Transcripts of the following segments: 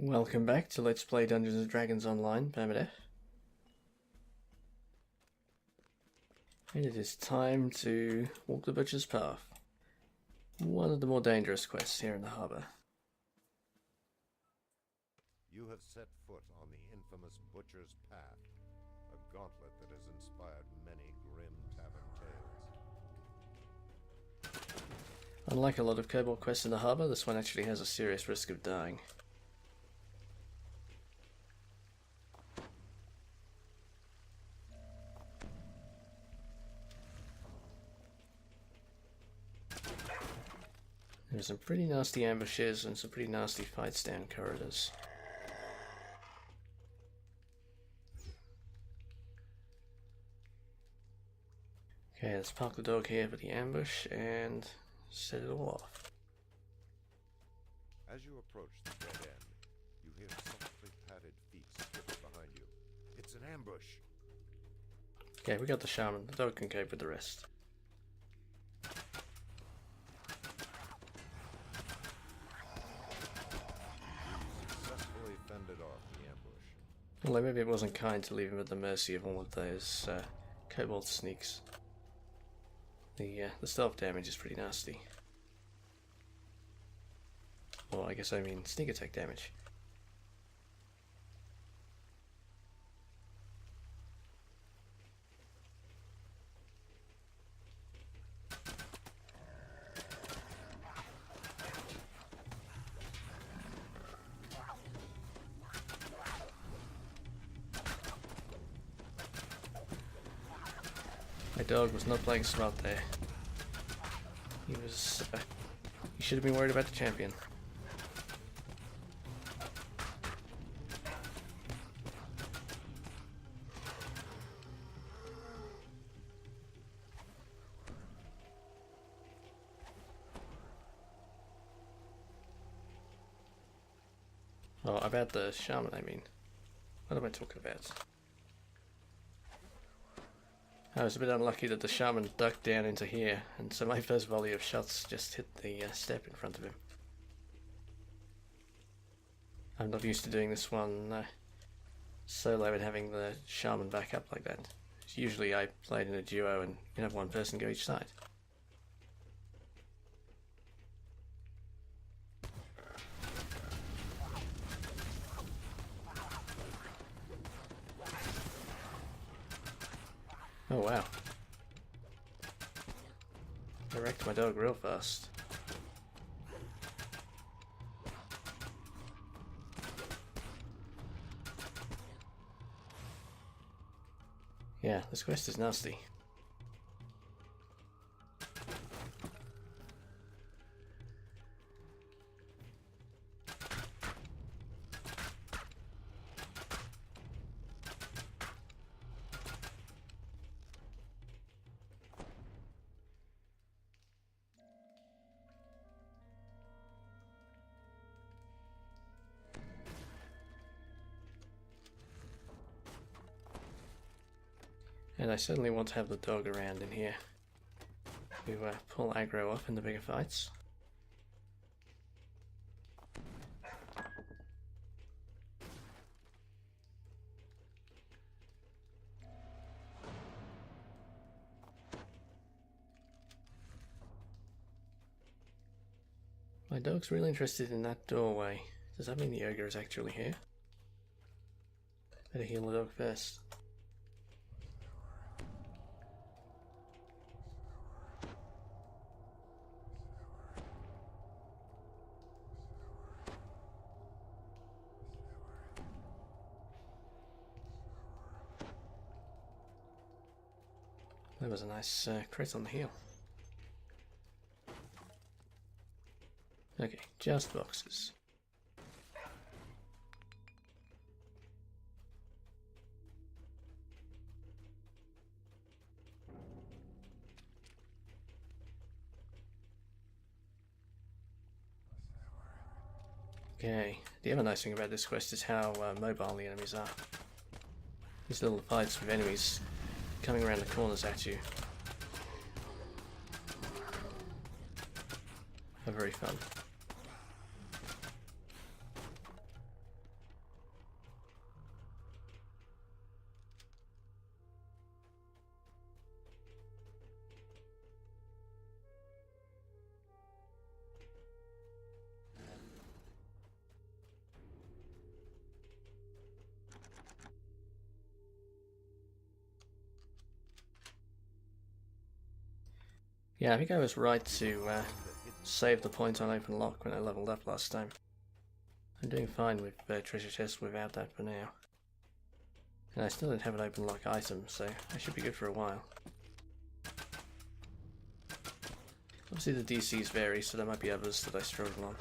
Welcome back to Let's Play Dungeons and Dragons Online, Permadeath. And it is time to walk the Butcher's Path. One of the more dangerous quests here in the harbour. You have set foot on the infamous Butcher's Path, a gauntlet that has inspired many grim tavern tales. Unlike a lot of kobold quests in the harbour, this one actually has a serious risk of dying. There's some pretty nasty ambushes and some pretty nasty fights down corridors. Okay, let's park the dog here for the ambush and set it all off. As you approach the dead end, you hear softly padded feet skipping behind you. It's an ambush! Okay, we got the Shaman. The dog can cope with the rest. Successfully fended off the ambush. Although maybe it wasn't kind to leave him at the mercy of all of those kobold sneaks. The stealth damage is pretty nasty. Well, I guess I mean sneak attack damage. My dog was not playing smart there. He should have been worried about the champion. Oh, about the Shaman, I mean. What am I talking about? I was a bit unlucky that the Shaman ducked down into here, and so my first volley of shots just hit the step in front of him. I'm not used to doing this one solo and having the Shaman back up like that. Usually I played in a duo and you can have one person go each side. Oh wow. I wrecked my dog real fast. Yeah, this quest is nasty. And I certainly want to have the dog around in here to pull aggro off in the bigger fights. My dog's really interested in that doorway. Does that mean the ogre is actually here? Better heal the dog first. That was a nice crit on the heel. Okay, just boxes. Okay, the other nice thing about this quest is how mobile the enemies are. These little fights with enemies coming around the corners at you are very fun. Yeah, I think I was right to save the point on open lock when I leveled up last time. I'm doing fine with treasure chests without that for now. And I still don't have an open lock item, so I should be good for a while. Obviously the DCs vary, so there might be others that I struggle on.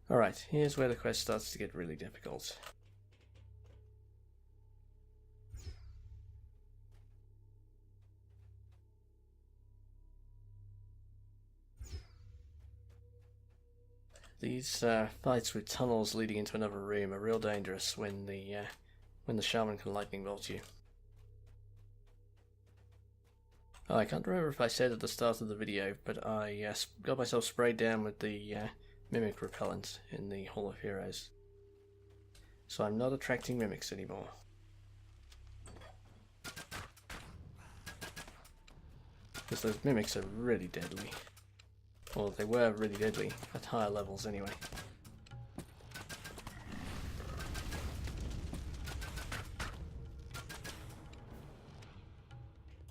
Alright, here's where the quest starts to get really difficult. These fights with tunnels leading into another room are real dangerous when the shaman can lightning bolt you. Oh, I can't remember if I said at the start of the video, but I got myself sprayed down with the mimic repellent in the Hall of Heroes. So I'm not attracting mimics anymore. Because those mimics are really deadly. Well, they were really deadly at higher levels anyway.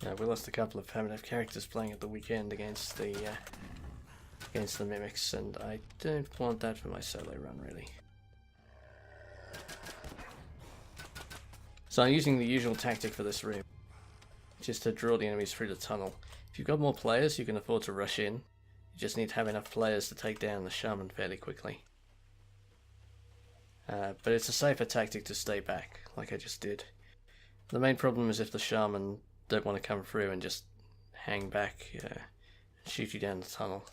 Yeah, we lost a couple of Permadeath characters playing at the weekend against the mimics, and I don't want that for my solo run, really. So I'm using the usual tactic for this room, just to draw the enemies through the tunnel. If you've got more players, you can afford to rush in. You just need to have enough players to take down the shaman fairly quickly. But it's a safer tactic to stay back, like I just did. The main problem is if the shaman don't want to come through and just hang back and shoot you down the tunnel.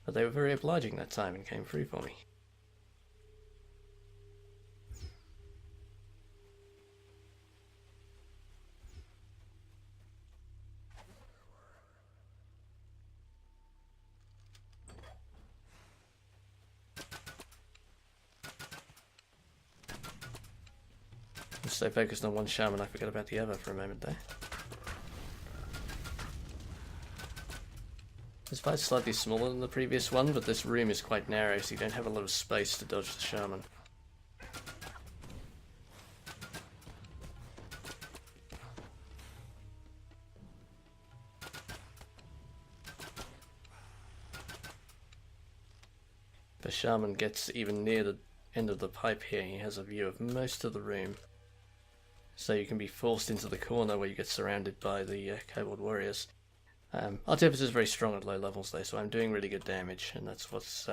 But they were very obliging that time and came through for me. So focused on one shaman, I forgot about the other for a moment there. This fight's slightly smaller than the previous one, but this room is quite narrow, so you don't have a lot of space to dodge the shaman. If the shaman gets even near the end of the pipe here, he has a view of most of the room. So you can be forced into the corner where you get surrounded by the kobold warriors. Artificer is very strong at low levels though, so I'm doing really good damage, and that's what's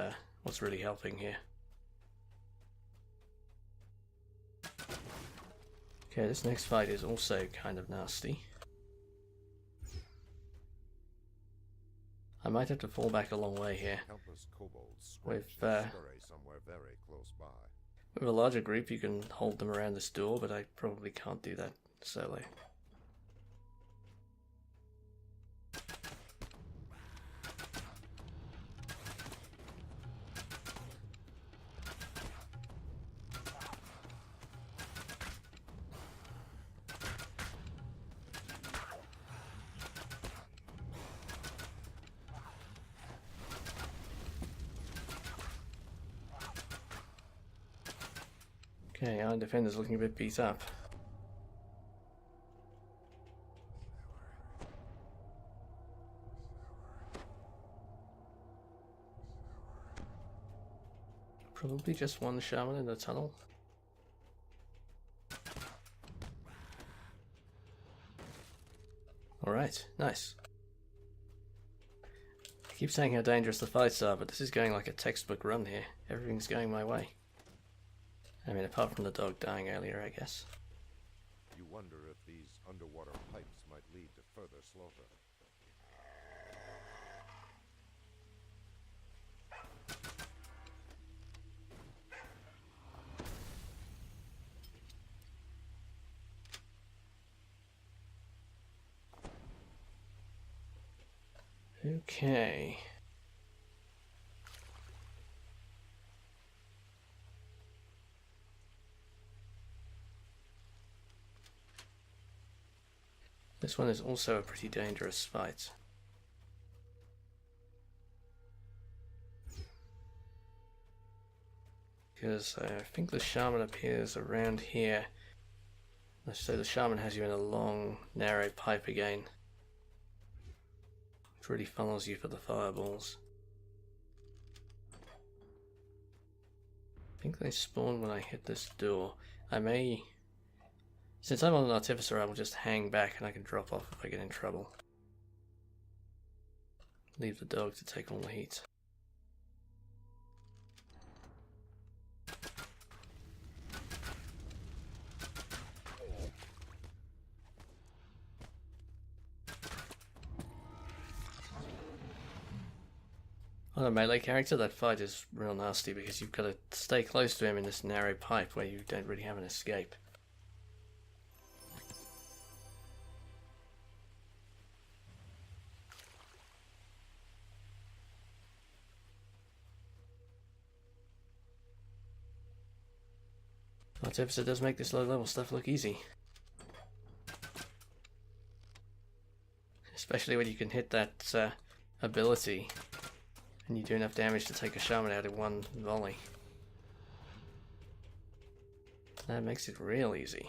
really helping here. Okay, this next fight is also kind of nasty. I might have to fall back a long way here. With a larger group you can hold them around this door, but I probably can't do that solo. Okay, our defender's looking a bit beat up. Probably just one shaman in the tunnel. Alright, nice. I keep saying how dangerous the fights are, but this is going like a textbook run here. Everything's going my way. I mean, apart from the dog dying earlier, I guess. You wonder if these underwater pipes might lead to further slaughter. Okay. This one is also a pretty dangerous fight. because I think the Shaman appears around here. So the Shaman has you in a long, narrow pipe again, which really funnels you for the fireballs. I think they spawn when I hit this door. I may... Since I'm on an Artificer, I will just hang back and I can drop off if I get in trouble. Leave the dog to take all the heat. On a melee character, that fight is real nasty because you've got to stay close to him in this narrow pipe where you don't really have an escape. Artificer does make this low level stuff look easy. Especially when you can hit that ability and you do enough damage to take a Shaman out in one volley. That makes it real easy.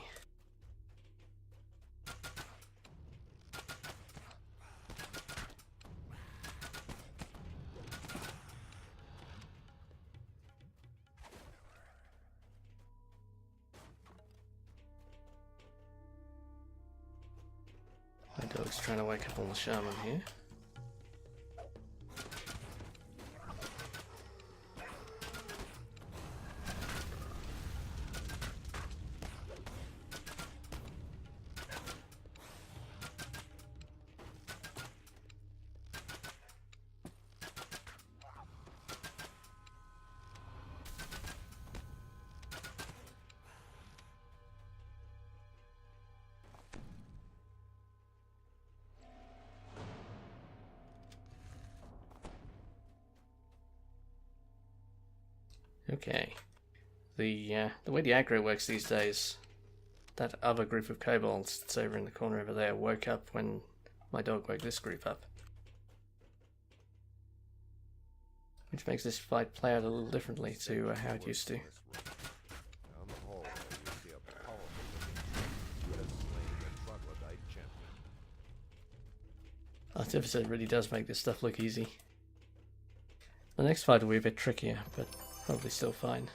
My dog's trying to wake up all the Shaman here. Okay, the way the aggro works these days, that other group of kobolds that's over in the corner over there woke up when my dog woke this group up. Which makes this fight play out a little differently to how it used to. Down the hallway, you see a powerful looking who has slain the troglodyte champion. Artificer really does make this stuff look easy. The next fight will be a bit trickier, but probably still fine.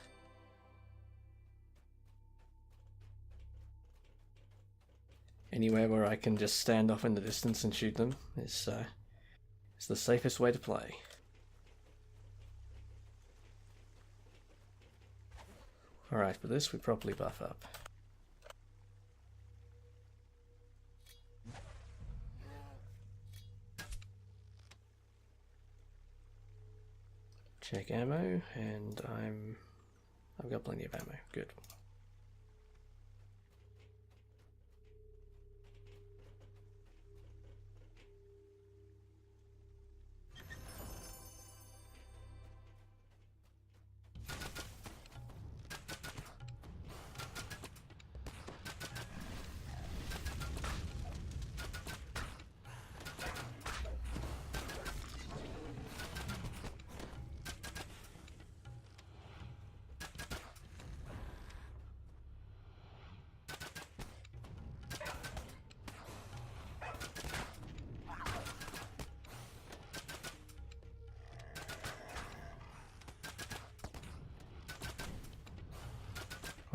Anywhere where I can just stand off in the distance and shoot them is the safest way to play. Alright, for this we probably buff up. Check ammo, and I've got plenty of ammo. Good.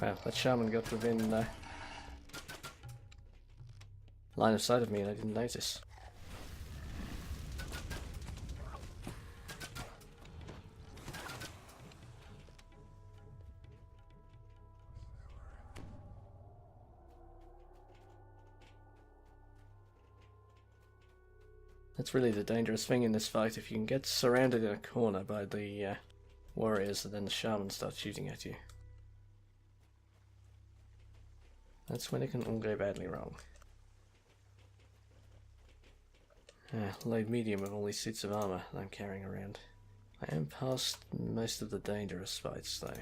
Wow, that Shaman got within line of sight of me and I didn't notice. That's really the dangerous thing in this fight. If you can get surrounded in a corner by the warriors, and then the Shaman starts shooting at you. That's when it can all go badly wrong. Load medium with all these suits of armor that I'm carrying around. I am past most of the dangerous fights though.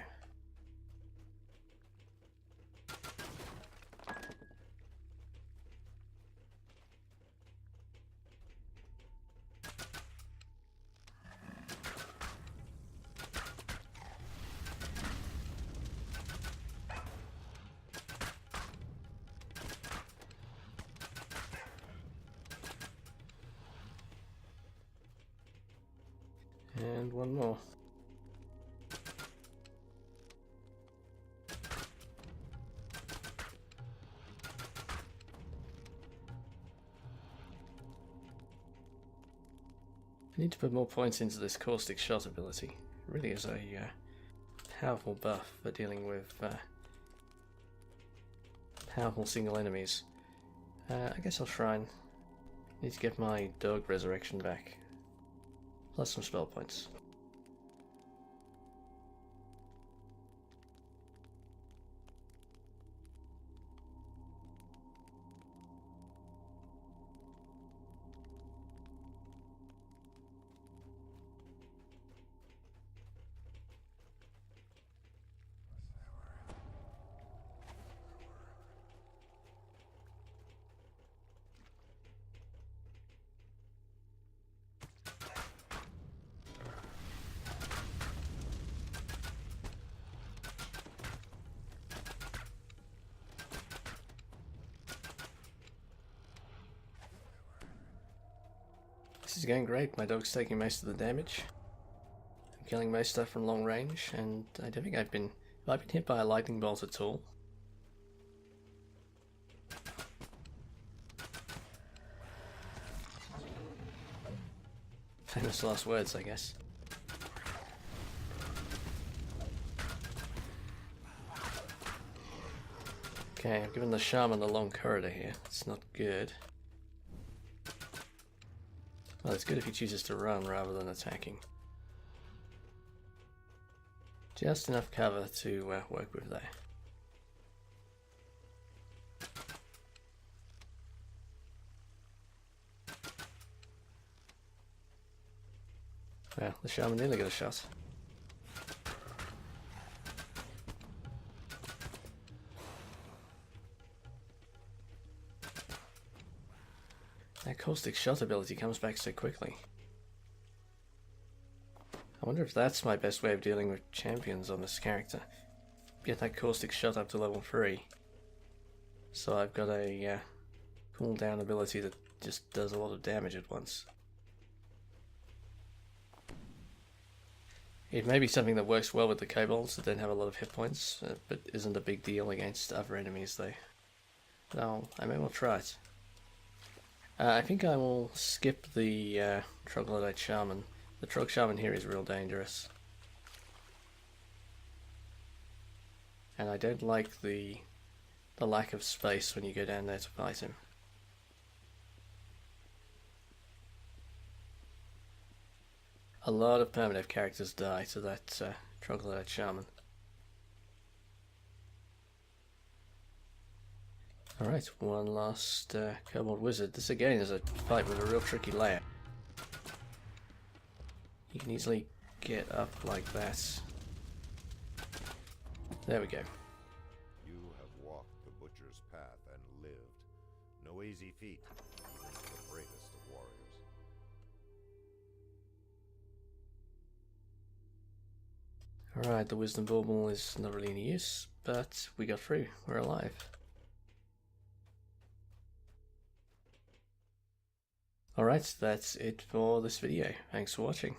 And one more. I need to put more points into this caustic shot ability. It really is a powerful buff for dealing with powerful single enemies. I guess I'll try and need to get my dog resurrection back. Plus some spell points. This is going great. My dog's taking most of the damage. I'm killing most stuff from long range, and I don't think I've been hit by a lightning bolt at all. Famous last words, I guess. Okay, I've given the Shaman a long corridor here. It's not good. Well, it's good if he chooses to run rather than attacking. Just enough cover to work with there. Well, the Shaman nearly got a shot. That caustic shot ability comes back so quickly. I wonder if that's my best way of dealing with champions on this character. Get that caustic shot up to level 3. So I've got a cooldown ability that just does a lot of damage at once. It may be something that works well with the kobolds that don't have a lot of hit points, but isn't a big deal against other enemies though. But I may well try it. I think I will skip the Troglodyte Shaman. The Trog Shaman here is real dangerous. And I don't like the lack of space when you go down there to fight him. A lot of Permadeath characters die to that Troglodyte Shaman. Alright, one last Kobold Wizard. This again is a fight with a real tricky layout. You can easily get up like that. There we go. You have walked the butcher's path and lived. No easy feat, even for the bravest of warriors. Alright, the Wisdom Bauble is not really any use, but we got through. We're alive. Alright, that's it for this video. Thanks for watching.